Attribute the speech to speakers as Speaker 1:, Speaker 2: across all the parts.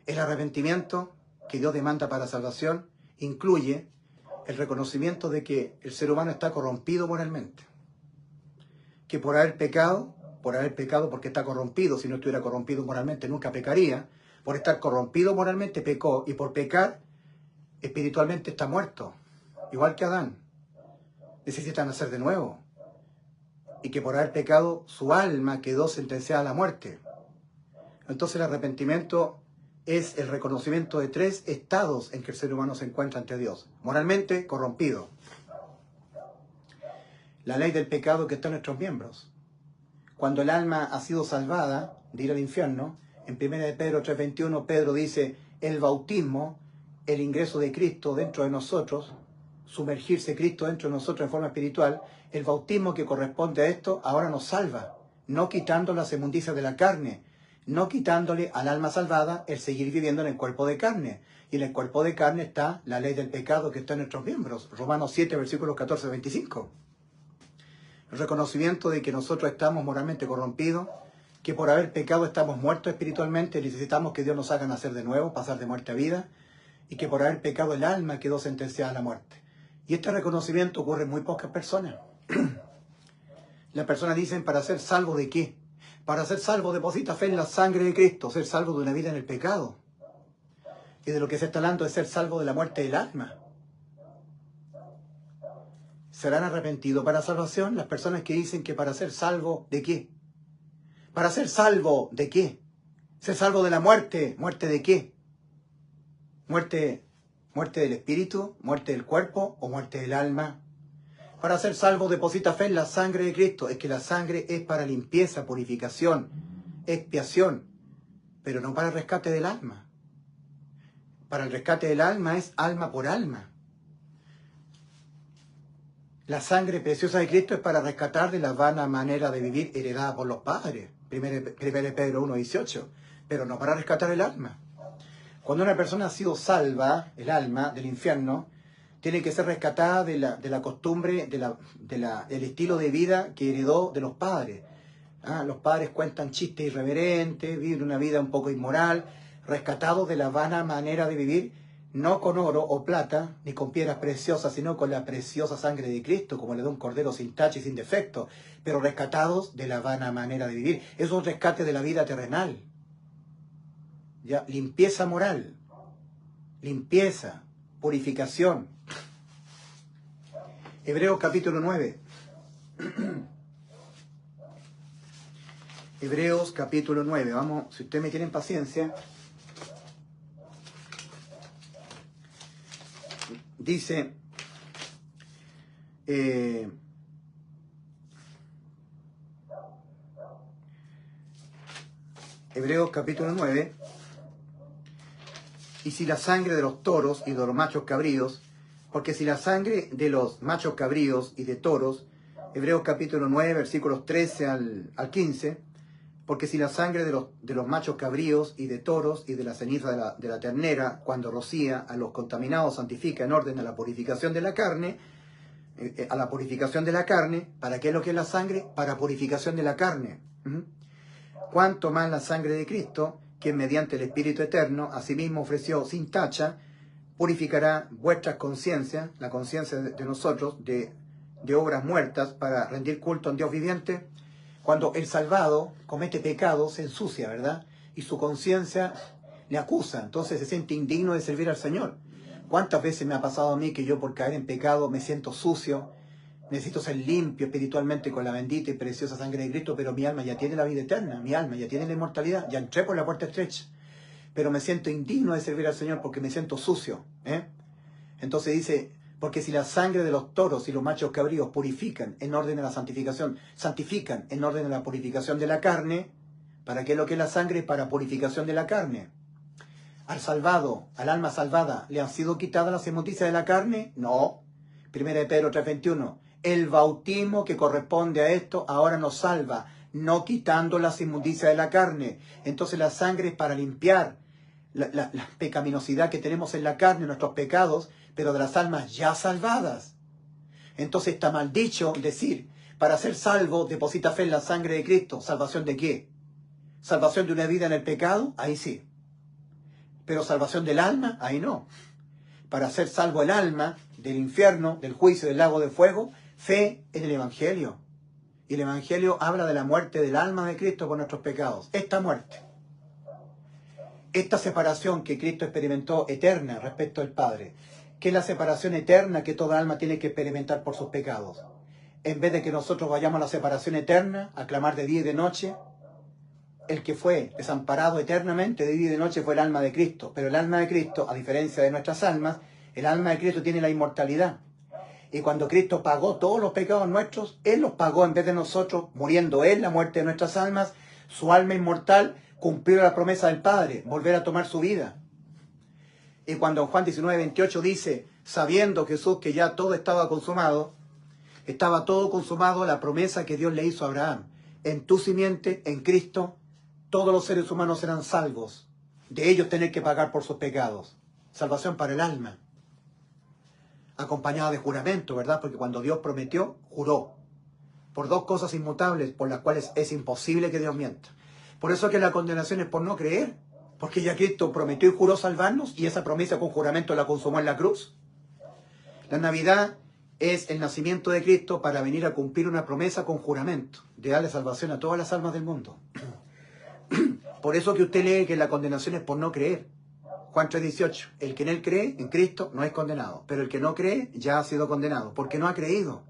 Speaker 1: El arrepentimiento que Dios demanda para salvación incluye el reconocimiento de que el ser humano está corrompido moralmente. Que por haber pecado porque está corrompido, si no estuviera corrompido moralmente nunca pecaría, por estar corrompido moralmente pecó, y por pecar espiritualmente está muerto, igual que Adán. Necesita nacer de nuevo. Y que por haber pecado su alma quedó sentenciada a la muerte. Entonces el arrepentimiento es el reconocimiento de 3 estados en que el ser humano se encuentra ante Dios. Moralmente corrompido. La ley del pecado que está en nuestros miembros. Cuando el alma ha sido salvada de ir al infierno, en 1 de Pedro 3:21, Pedro dice, el bautismo, el ingreso de Cristo dentro de nosotros, sumergirse Cristo dentro de nosotros en forma espiritual, el bautismo que corresponde a esto ahora nos salva, no quitando las inmundicias de la carne, no quitándole al alma salvada el seguir viviendo en el cuerpo de carne. Y en el cuerpo de carne está la ley del pecado que está en nuestros miembros. Romanos 7, versículos 14-25. El reconocimiento de que nosotros estamos moralmente corrompidos, que por haber pecado estamos muertos espiritualmente, necesitamos que Dios nos haga nacer de nuevo, pasar de muerte a vida, y que por haber pecado el alma quedó sentenciada a la muerte. Y este reconocimiento ocurre en muy pocas personas. Las personas dicen, ¿para ser salvo de qué? Para ser salvo deposita fe en la sangre de Cristo, ser salvo de una vida en el pecado. Y de lo que se está hablando es ser salvo de la muerte del alma. ¿Serán arrepentidos para salvación las personas que dicen que para ser salvo de qué? ¿Para ser salvo de qué? ¿Ser salvo de la muerte? ¿Muerte de qué? ¿Muerte del espíritu? ¿Muerte del cuerpo? ¿O muerte del alma? Para ser salvo deposita fe en la sangre de Cristo. Es que la sangre es para limpieza, purificación, expiación, pero no para el rescate del alma. Para el rescate del alma es alma por alma. La sangre preciosa de Cristo es para rescatar de la vana manera de vivir heredada por los padres. 1 Pedro 1:18. Pero no para rescatar el alma. Cuando una persona ha sido salva, el alma, del infierno, tiene que ser rescatada de la costumbre, del estilo de vida que heredó de los padres. Los padres cuentan chistes irreverentes, viven una vida un poco inmoral, rescatados de la vana manera de vivir, no con oro o plata, ni con piedras preciosas, sino con la preciosa sangre de Cristo, como le da un cordero sin tacha y sin defecto, pero rescatados de la vana manera de vivir. Es un rescate de la vida terrenal. ¿Ya? Limpieza moral, limpieza, purificación. Hebreos capítulo 9. Hebreos capítulo 9. Vamos, si ustedes me tienen paciencia. Dice, Hebreos capítulo 9, y si la sangre de los toros y de los machos cabríos, porque si la sangre de los machos cabríos y de toros, Hebreos capítulo 9, versículos 13 al 15, porque si la sangre de los machos cabríos y de toros y de la ceniza de la ternera, cuando rocía a los contaminados, santifica en orden a la purificación de la carne, ¿para qué es lo que es la sangre? Para purificación de la carne. Cuanto más la sangre de Cristo, que mediante el Espíritu Eterno, asimismo ofreció sin tacha, purificará vuestras conciencias, la conciencia de nosotros, de obras muertas, para rendir culto a un Dios viviente. Cuando el salvado comete pecado, se ensucia, ¿verdad? Y su conciencia le acusa, entonces se siente indigno de servir al Señor. ¿Cuántas veces me ha pasado a mí que yo por caer en pecado me siento sucio, necesito ser limpio espiritualmente con la bendita y preciosa sangre de Cristo, pero mi alma ya tiene la vida eterna, mi alma ya tiene la inmortalidad, ya entré por la puerta estrecha, pero me siento indigno de servir al Señor porque me siento sucio, Entonces dice, porque si la sangre de los toros y los machos cabríos purifican en orden a la santificación, santifican en orden a la purificación de la carne, ¿para qué es lo que es la sangre? Para purificación de la carne. Al salvado, al alma salvada, ¿le han sido quitadas las inmundicias de la carne? No. 1 de Pedro 3:21. El bautismo que corresponde a esto ahora nos salva, no quitando las inmundicias de la carne. Entonces la sangre es para limpiar la pecaminosidad que tenemos en la carne, nuestros pecados, pero de las almas ya salvadas. Entonces está mal dicho decir, para ser salvo, deposita fe en la sangre de Cristo. ¿Salvación de qué? ¿Salvación de una vida en el pecado? Ahí sí. Pero salvación del alma, ahí no. Para ser salvo el alma del infierno, del juicio, del lago de fuego, fe en el Evangelio. Y el Evangelio habla de la muerte del alma de Cristo por nuestros pecados. Esta muerte, esta separación que Cristo experimentó eterna respecto al Padre, que es la separación eterna que toda alma tiene que experimentar por sus pecados. En vez de que nosotros vayamos a la separación eterna, a clamar de día y de noche, el que fue desamparado eternamente de día y de noche fue el alma de Cristo. Pero el alma de Cristo, a diferencia de nuestras almas, el alma de Cristo tiene la inmortalidad. Y cuando Cristo pagó todos los pecados nuestros, Él los pagó en vez de nosotros, muriendo Él la muerte de nuestras almas. Su alma inmortal cumplió la promesa del Padre, volver a tomar su vida. Y cuando en Juan 19:28 dice, sabiendo Jesús que ya todo estaba todo consumado, la promesa que Dios le hizo a Abraham. En tu simiente, en Cristo, todos los seres humanos serán salvos. De ellos tener que pagar por sus pecados. Salvación para el alma. Acompañada de juramento, ¿verdad? Porque cuando Dios prometió, juró. Por dos cosas inmutables por las cuales es imposible que Dios mienta. Por eso que la condenación es por no creer. Porque ya Cristo prometió y juró salvarnos y esa promesa con juramento la consumó en la cruz. La Navidad es el nacimiento de Cristo para venir a cumplir una promesa con juramento, de darle salvación a todas las almas del mundo. Por eso que usted lee que la condenación es por no creer. Juan 3:18, el que en él cree, en Cristo, no es condenado, pero el que no cree ya ha sido condenado, porque no ha creído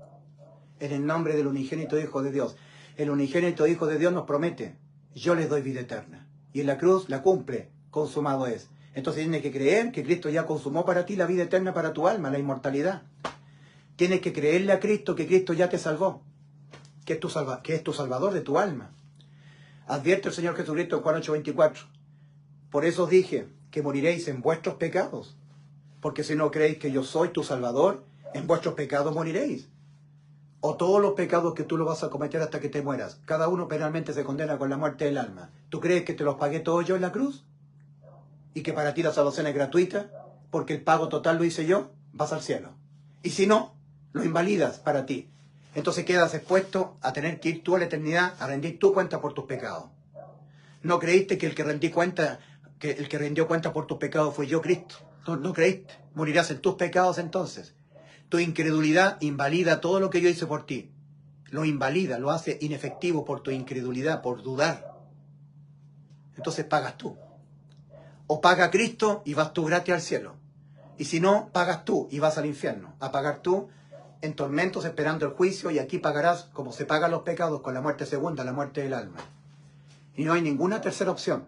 Speaker 1: en el nombre del unigénito Hijo de Dios. El unigénito Hijo de Dios nos promete, yo les doy vida eterna. Y en la cruz la cumple, consumado es. Entonces tienes que creer que Cristo ya consumó para ti la vida eterna para tu alma, la inmortalidad. Tienes que creerle a Cristo que Cristo ya te salvó, que es tu salvador de tu alma. Advierte el Señor Jesucristo en Juan 8:24. Por eso os dije que moriréis en vuestros pecados, porque si no creéis que yo soy tu salvador, en vuestros pecados moriréis. O todos los pecados que tú los vas a cometer hasta que te mueras. Cada uno penalmente se condena con la muerte del alma. ¿Tú crees que te los pagué todos yo en la cruz? ¿Y que para ti la salvación es gratuita? Porque el pago total lo hice yo, vas al cielo. Y si no, lo invalidas para ti. Entonces quedas expuesto a tener que ir tú a la eternidad a rendir tu cuenta por tus pecados. ¿No creíste que el que rindió cuenta por tus pecados fue yo, Cristo? No creíste. Morirás en tus pecados entonces. Tu incredulidad invalida todo lo que yo hice por ti. Lo invalida, lo hace inefectivo por tu incredulidad, por dudar. Entonces pagas tú. O paga Cristo y vas tú gratis al cielo. Y si no, pagas tú y vas al infierno. A pagar tú en tormentos esperando el juicio y aquí pagarás como se pagan los pecados con la muerte segunda, la muerte del alma. Y no hay ninguna tercera opción.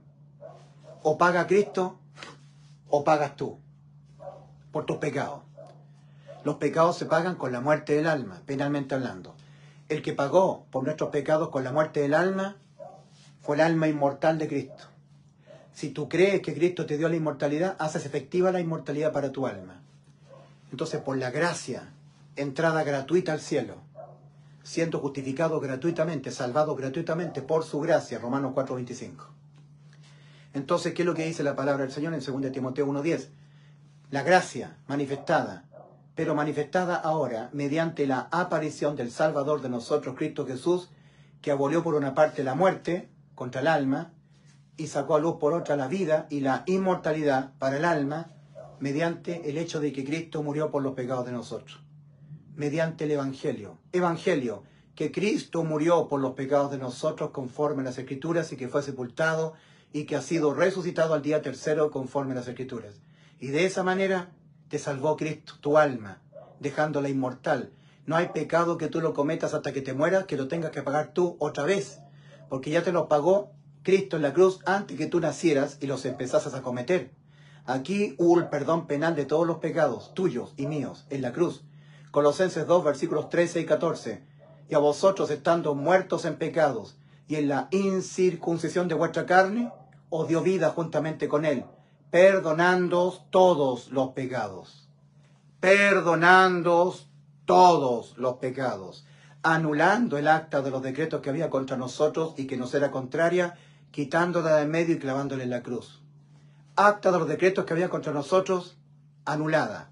Speaker 1: O paga Cristo o pagas tú por tus pecados. Los pecados se pagan con la muerte del alma, penalmente hablando. El que pagó por nuestros pecados con la muerte del alma fue el alma inmortal de Cristo. Si tú crees que Cristo te dio la inmortalidad, haces efectiva la inmortalidad para tu alma. Entonces, por la gracia, entrada gratuita al cielo, siendo justificado gratuitamente, salvado gratuitamente por su gracia, Romanos 4:25. Entonces, ¿qué es lo que dice la palabra del Señor en 2 Timoteo 1:10? La gracia manifestada, pero manifestada ahora mediante la aparición del Salvador de nosotros, Cristo Jesús, que abolió por una parte la muerte contra el alma y sacó a luz por otra la vida y la inmortalidad para el alma mediante el hecho de que Cristo murió por los pecados de nosotros. Mediante el Evangelio. Evangelio, que Cristo murió por los pecados de nosotros conforme a las Escrituras y que fue sepultado y que ha sido resucitado al día tercero conforme a las Escrituras. Y de esa manera te salvó Cristo, tu alma, dejándola inmortal. No hay pecado que tú lo cometas hasta que te mueras, que lo tengas que pagar tú otra vez, porque ya te lo pagó Cristo en la cruz antes que tú nacieras y los empezases a cometer. Aquí hubo el perdón penal de todos los pecados, tuyos y míos, en la cruz. Colosenses 2, versículos 13 y 14. Y a vosotros, estando muertos en pecados y en la incircuncisión de vuestra carne, os dio vida juntamente con él, perdonándoos todos los pecados. Perdonándoos todos los pecados. Anulando el acta de los decretos que había contra nosotros y que nos era contraria, quitándola de en medio y clavándola en la cruz. Acta de los decretos que había contra nosotros, anulada.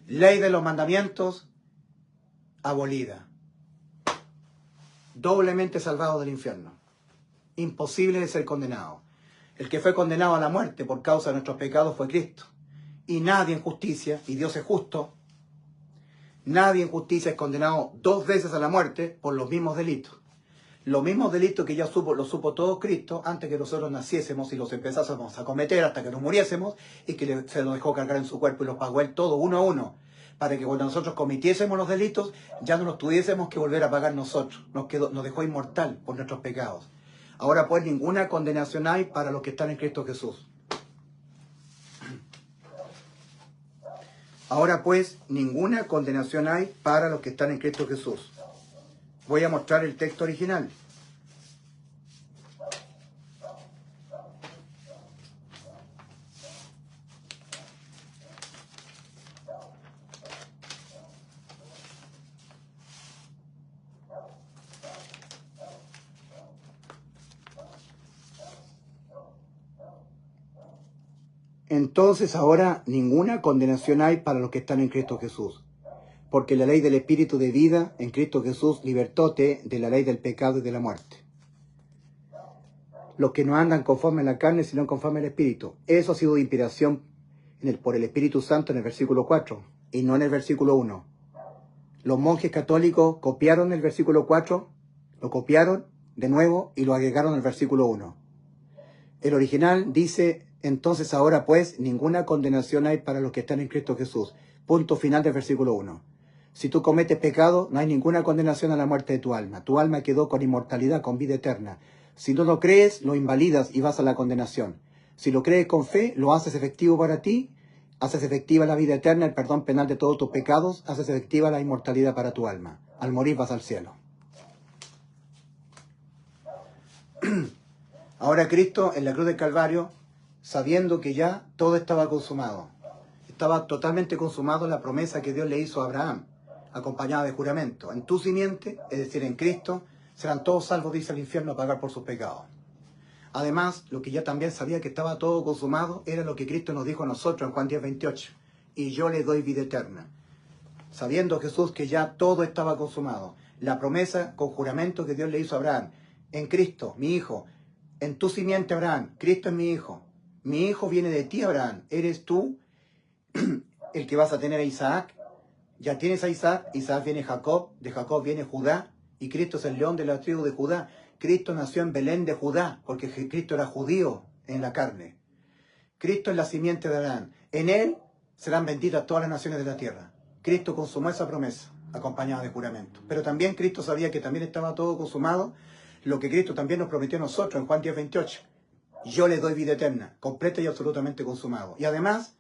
Speaker 1: Ley de los mandamientos, abolida. Doblemente salvado del infierno. Imposible de ser condenado. El que fue condenado a la muerte por causa de nuestros pecados fue Cristo. Y nadie en justicia, y Dios es justo, nadie en justicia es condenado 2 veces a la muerte por los mismos delitos. Los mismos delitos que ya lo supo todo Cristo antes que nosotros naciésemos y los empezásemos a cometer hasta que nos muriésemos, y que se los dejó cargar en su cuerpo y los pagó él todo uno a uno, para que cuando nosotros cometiésemos los delitos ya no los tuviésemos que volver a pagar nosotros. Nos dejó inmortal por nuestros pecados. Ahora pues ninguna condenación hay para los que están en Cristo Jesús. Ahora pues ninguna condenación hay para los que están en Cristo Jesús. Voy a mostrar el texto original. Entonces ahora ninguna condenación hay para los que están en Cristo Jesús. Porque la ley del Espíritu de vida en Cristo Jesús libertóte de la ley del pecado y de la muerte. Los que no andan conforme a la carne, sino conforme al Espíritu. Eso ha sido de inspiración por el Espíritu Santo en el versículo 4 y no en el versículo 1. Los monjes católicos copiaron el versículo 4, lo copiaron de nuevo y lo agregaron al versículo 1. El original dice: entonces ahora pues ninguna condenación hay para los que están en Cristo Jesús. Punto final del versículo 1. Si tú cometes pecado, no hay ninguna condenación a la muerte de tu alma. Tu alma quedó con inmortalidad, con vida eterna. Si no lo crees, lo invalidas y vas a la condenación. Si lo crees con fe, lo haces efectivo para ti, haces efectiva la vida eterna, el perdón penal de todos tus pecados, haces efectiva la inmortalidad para tu alma. Al morir vas al cielo. Ahora Cristo en la cruz del Calvario, sabiendo que ya todo estaba consumado, estaba totalmente consumado la promesa que Dios le hizo a Abraham, acompañada de juramento. En tu simiente, es decir, en Cristo, serán todos salvos, dice el infierno, a pagar por sus pecados. Además, lo que ya también sabía que estaba todo consumado era lo que Cristo nos dijo a nosotros en Juan 10:28. Y yo le doy vida eterna. Sabiendo Jesús que ya todo estaba consumado. La promesa con juramento que Dios le hizo a Abraham. En Cristo, mi hijo. En tu simiente, Abraham. Cristo es mi hijo. Mi hijo viene de ti, Abraham. Eres tú el que vas a tener a Isaac. Ya tienes a Isaac. Isaac viene Jacob. De Jacob viene Judá. Y Cristo es el león de la tribu de Judá. Cristo nació en Belén de Judá, porque Cristo era judío en la carne. Cristo es la simiente de Abraham. En él serán benditas todas las naciones de la tierra. Cristo consumó esa promesa, acompañada de juramento. Pero también Cristo sabía que también estaba todo consumado, lo que Cristo también nos prometió a nosotros en Juan 10:28. Yo le doy vida eterna, completa y absolutamente consumado. Y además,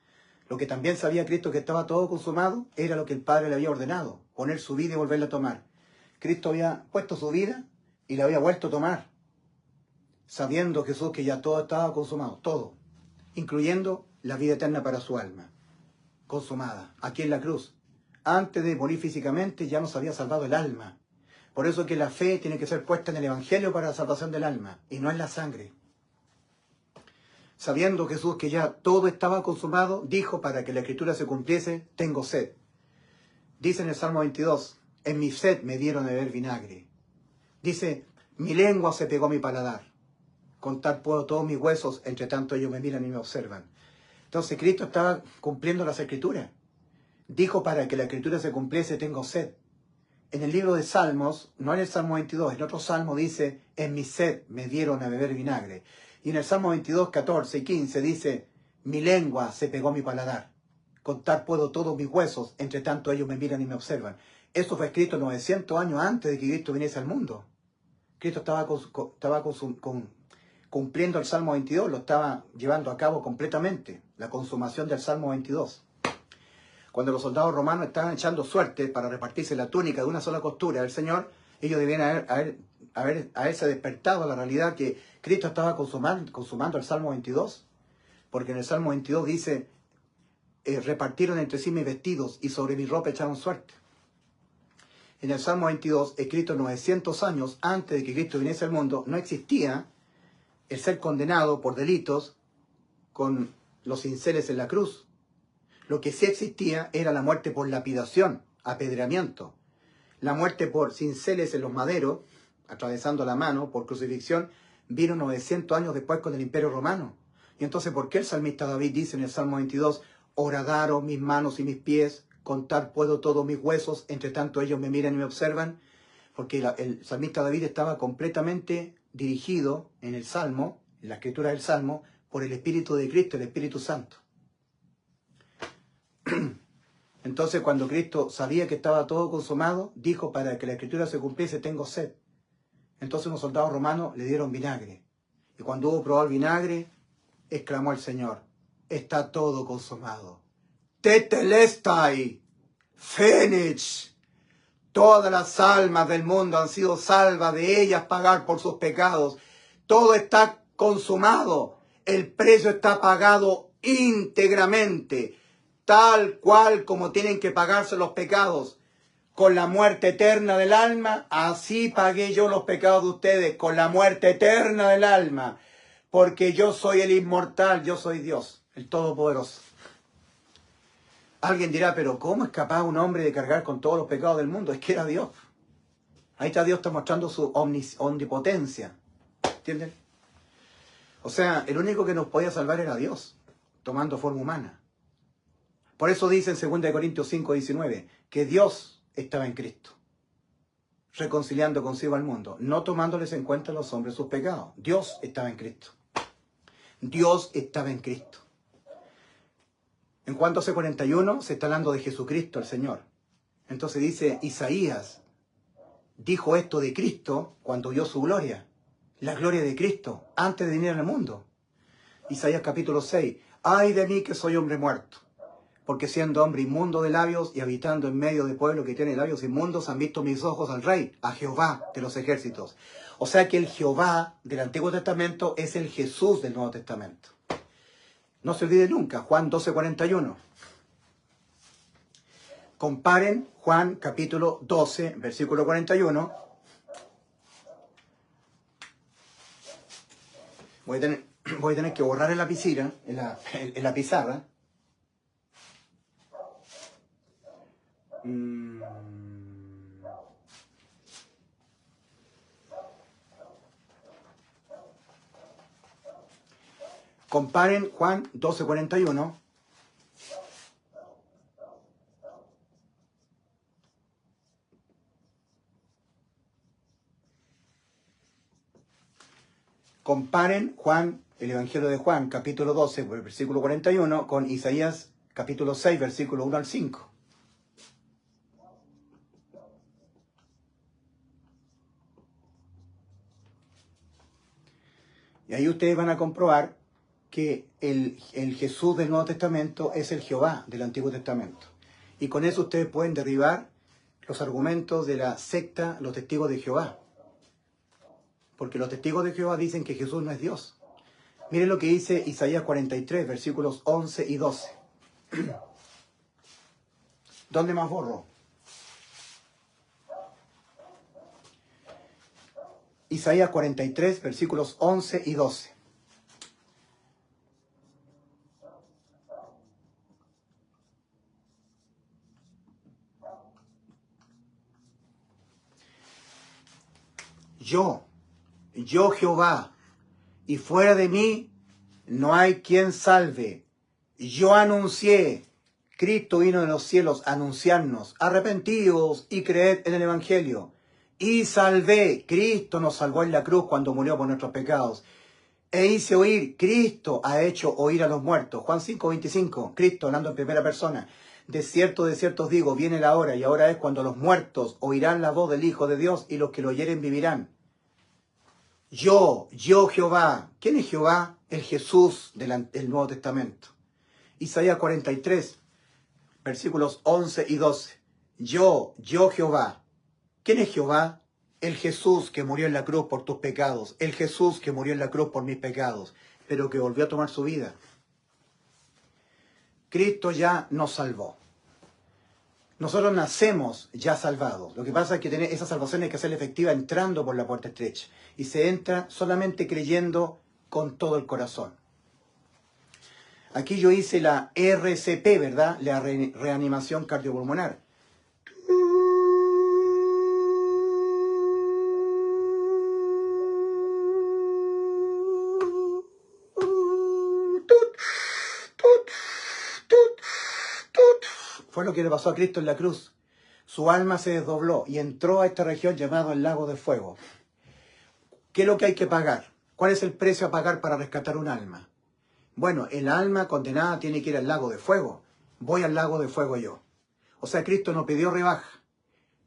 Speaker 1: lo que también sabía Cristo que estaba todo consumado, era lo que el Padre le había ordenado, poner su vida y volverla a tomar. Cristo había puesto su vida y la había vuelto a tomar, sabiendo Jesús que ya todo estaba consumado, todo, incluyendo la vida eterna para su alma, consumada, aquí en la cruz. Antes de morir físicamente ya nos había salvado el alma. Por eso que la fe tiene que ser puesta en el Evangelio para la salvación del alma, y no en la sangre. Sabiendo Jesús que ya todo estaba consumado, dijo, para que la Escritura se cumpliese: tengo sed. Dice en el Salmo 22, en mi sed me dieron a beber vinagre. Dice, mi lengua se pegó a mi paladar. Contar puedo todos mis huesos, entre tanto ellos me miran y me observan. Entonces Cristo estaba cumpliendo las Escrituras. Dijo, para que la Escritura se cumpliese, tengo sed. En el libro de Salmos, no en el Salmo 22, en otro Salmo dice, en mi sed me dieron a beber vinagre. Y en el Salmo 22, 14 y 15 dice, mi lengua se pegó a mi paladar. Contar puedo todos mis huesos, entre tanto ellos me miran y me observan. Eso fue escrito 900 años antes de que Cristo viniese al mundo. Cristo estaba cumpliendo el Salmo 22, lo estaba llevando a cabo completamente, la consumación del Salmo 22. Cuando los soldados romanos estaban echando suerte para repartirse la túnica de una sola costura del Señor, ellos debían haberse despertado a la realidad que Cristo estaba consumando el Salmo 22, porque en el Salmo 22 dice, repartieron entre sí mis vestidos y sobre mi ropa echaron suerte. En el Salmo 22, escrito 900 años antes de que Cristo viniese al mundo, no existía el ser condenado por delitos con los cinceles en la cruz. Lo que sí existía era la muerte por lapidación, apedreamiento. La muerte por cinceles en los maderos, atravesando la mano, por crucifixión, vino 900 años después con el Imperio Romano. Y entonces, ¿por qué el salmista David dice en el Salmo 22, horadaron mis manos y mis pies, contar puedo todos mis huesos, entre tanto ellos me miran y me observan? Porque el salmista David estaba completamente dirigido en el Salmo, en la escritura del Salmo, por el Espíritu de Cristo, el Espíritu Santo. Entonces, cuando Cristo sabía que estaba todo consumado, dijo, para que la escritura se cumpliese, tengo sed. Entonces unos soldados romanos le dieron vinagre. Y cuando hubo probado el vinagre, exclamó el Señor, está todo consumado. Tetelestai, Fenich. Todas las almas del mundo han sido salvas, de ellas pagar por sus pecados. Todo está consumado. El precio está pagado íntegramente, tal cual como tienen que pagarse los pecados. Con la muerte eterna del alma, así pagué yo los pecados de ustedes, con la muerte eterna del alma. Porque yo soy el inmortal, yo soy Dios, el Todopoderoso. Alguien dirá, pero ¿cómo es capaz un hombre de cargar con todos los pecados del mundo? Es que era Dios. Ahí está Dios, está mostrando su omnipotencia. ¿Entienden? O sea, el único que nos podía salvar era Dios, tomando forma humana. Por eso dice en 2 Corintios 5:19, que Dios estaba en Cristo, reconciliando consigo al mundo, no tomándoles en cuenta a los hombres sus pecados. Dios estaba en Cristo. Dios estaba en Cristo. En Juan 12:41 se está hablando de Jesucristo, el Señor. Entonces dice, Isaías dijo esto de Cristo cuando vio su gloria. La gloria de Cristo, antes de venir al mundo. Isaías capítulo 6. Ay de mí que soy hombre muerto. Porque siendo hombre inmundo de labios y habitando en medio de pueblo que tiene labios inmundos, han visto mis ojos al Rey, a Jehová de los ejércitos. O sea que el Jehová del Antiguo Testamento es el Jesús del Nuevo Testamento. No se olvide nunca, Juan 12:41. Comparen Juan capítulo 12, versículo 41. Voy a tener que borrar en la piscina, en la pizarra. Comparen Juan 12:41. Comparen Juan, el Evangelio de Juan, capítulo 12, versículo 41, con Isaías, capítulo 6, versículo 1 al 5. Y ahí ustedes van a comprobar que el Jesús del Nuevo Testamento es el Jehová del Antiguo Testamento. Y con eso ustedes pueden derribar los argumentos de la secta, los testigos de Jehová. Porque los testigos de Jehová dicen que Jesús no es Dios. Miren lo que dice Isaías 43, versículos 11 y 12. ¿Dónde más borro? Isaías 43, versículos 11 y 12. Yo Jehová, y fuera de mí no hay quien salve. Yo anuncié, Cristo vino de los cielos a anunciarnos, arrepentíos y creed en el Evangelio. Y salvé, Cristo nos salvó en la cruz cuando murió por nuestros pecados. E hice oír, Cristo ha hecho oír a los muertos. Juan 5:25, Cristo hablando en primera persona. De cierto os digo, viene la hora, y ahora es cuando los muertos oirán la voz del Hijo de Dios, y los que lo oyeren vivirán. Yo Jehová. ¿Quién es Jehová? El Jesús del Nuevo Testamento. Isaías 43, versículos 11 y 12. Yo Jehová. ¿Quién es Jehová? El Jesús que murió en la cruz por tus pecados. El Jesús que murió en la cruz por mis pecados, pero que volvió a tomar su vida. Cristo ya nos salvó. Nosotros nacemos ya salvados. Lo que pasa es que esa salvación hay que hacerla efectiva entrando por la puerta estrecha. Y se entra solamente creyendo con todo el corazón. Aquí yo hice la RCP, ¿verdad? La reanimación cardiopulmonar. Fue lo que le pasó a Cristo en la cruz. Su alma se desdobló y entró a esta región llamada el lago de fuego. ¿Qué es lo que hay que pagar? ¿Cuál es el precio a pagar para rescatar un alma? Bueno, el alma condenada tiene que ir al lago de fuego. Voy al lago de fuego yo. O sea, Cristo no pidió rebaja.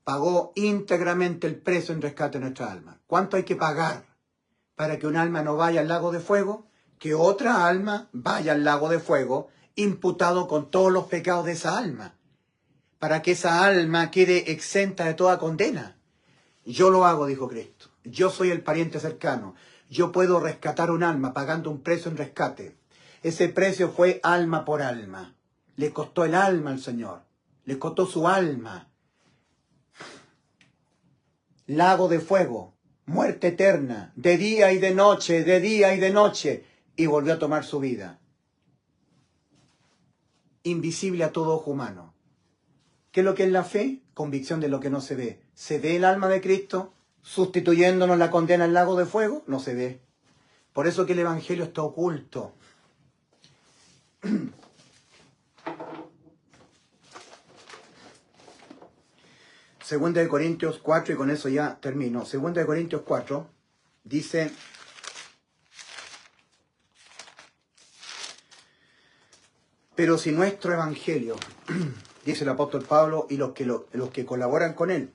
Speaker 1: Pagó íntegramente el precio en rescate de nuestra alma. ¿Cuánto hay que pagar para que un alma no vaya al lago de fuego? Que otra alma vaya al lago de fuego, imputado con todos los pecados de esa alma, para que esa alma quede exenta de toda condena. Yo lo hago, dijo Cristo. Yo soy el pariente cercano. Yo puedo rescatar un alma pagando un precio en rescate. Ese precio fue alma por alma. Le costó el alma al Señor. Le costó su alma. Lago de fuego, muerte eterna, de día y de noche, de día y de noche. Y volvió a tomar su vida. Invisible a todo ojo humano. ¿Qué es lo que es la fe? Convicción de lo que no se ve. ¿Se ve el alma de Cristo sustituyéndonos la condena al lago de fuego? No se ve. Por eso que el Evangelio está oculto. Segunda de Corintios 4, y con eso ya termino. Segunda de Corintios 4 dice: pero si nuestro Evangelio, dice el apóstol Pablo y los que colaboran con él,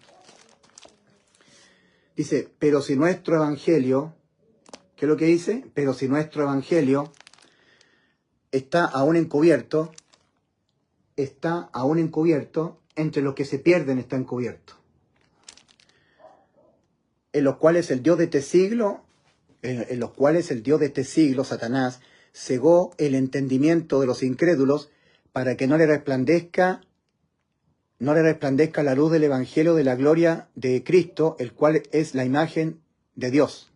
Speaker 1: dice, pero si nuestro Evangelio, ¿qué es lo que dice? Pero si nuestro Evangelio está aún encubierto, entre los que se pierden está encubierto, en los cuales el Dios de este siglo, Satanás, cegó el entendimiento de los incrédulos para que no le resplandezca la luz del Evangelio de la gloria de Cristo, el cual es la imagen de Dios.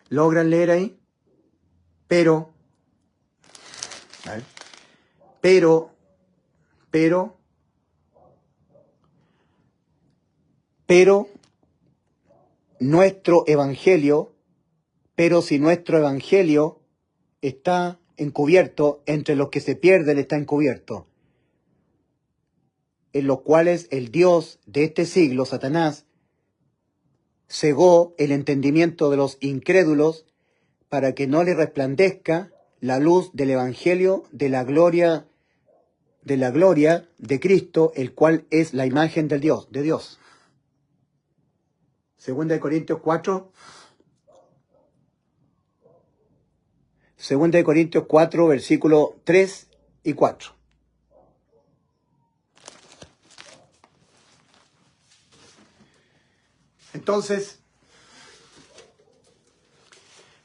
Speaker 1: ¿Logran leer ahí? Pero nuestro Evangelio, pero si nuestro Evangelio está encubierto, entre los que se pierden está encubierto, en los cuales el Dios de este siglo, Satanás, cegó el entendimiento de los incrédulos para que no le resplandezca la luz del Evangelio de la gloria de Cristo, el cual es la imagen de Dios. Segunda de Corintios 4. Segunda de Corintios 4, versículos 3 y 4. Entonces,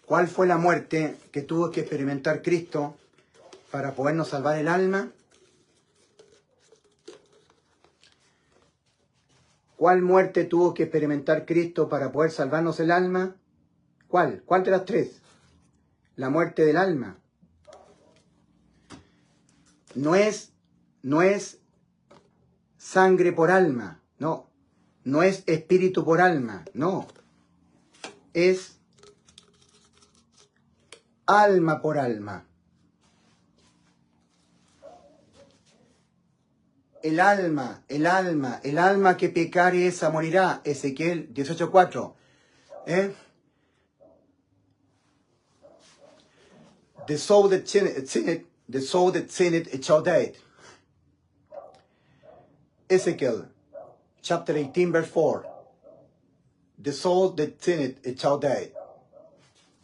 Speaker 1: ¿cuál fue la muerte que tuvo que experimentar Cristo para podernos salvar el alma? ¿Cuál muerte tuvo que experimentar Cristo para poder salvarnos el alma? ¿Cuál? ¿Cuál de las tres? La muerte del alma. No es sangre por alma, no. No es espíritu por alma, no. Es alma por alma. El alma que pecare esa morirá. Ezequiel 18:4. The soul that sinned, it shall die. Ezekiel chapter 18, verse 4. The soul that sinned, it shall die.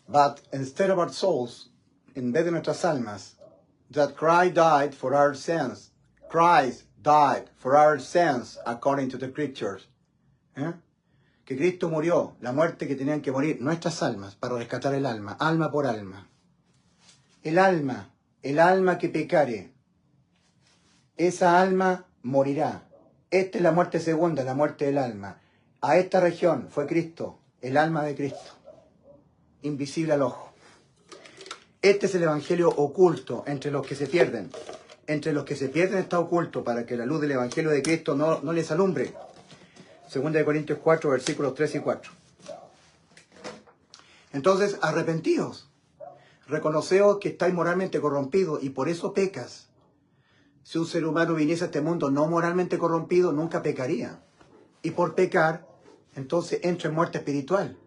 Speaker 1: But instead of our souls, en vez de nuestras almas, that Christ died for our sins. Christ died for our sins according to the scriptures. Que Cristo murió, la muerte que tenían que morir nuestras almas para rescatar el alma, alma por alma. El alma que pecare, esa alma morirá. Esta es la muerte segunda, la muerte del alma. A esta región fue Cristo, el alma de Cristo, invisible al ojo. Este es el Evangelio oculto entre los que se pierden. Entre los que se pierden está oculto para que la luz del Evangelio de Cristo no les alumbre. Segunda de Corintios 4, versículos 3 y 4. Entonces, arrepentidos. Reconoceo que estáis moralmente corrompidos y por eso pecas. Si un ser humano viniese a este mundo no moralmente corrompido, nunca pecaría. Y por pecar, entonces entra en muerte espiritual,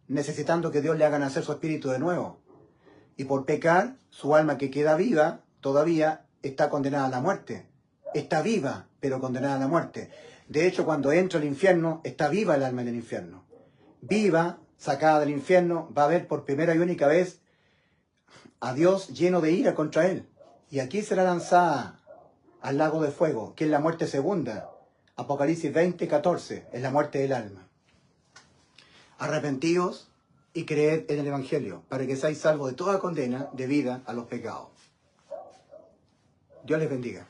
Speaker 1: necesitando que Dios le haga nacer su espíritu de nuevo. Y por pecar, su alma que queda viva, todavía está condenada a la muerte. Está viva, pero condenada a la muerte. De hecho, cuando entra al infierno, está viva el alma en el infierno. Viva, sacada del infierno, va a ver por primera y única vez a Dios lleno de ira contra él. Y aquí será lanzada al lago de fuego, que es la muerte segunda. Apocalipsis 20, 14, es la muerte del alma. Arrepentíos y creed en el Evangelio, para que seáis salvos de toda condena debida a los pecados. Dios les bendiga.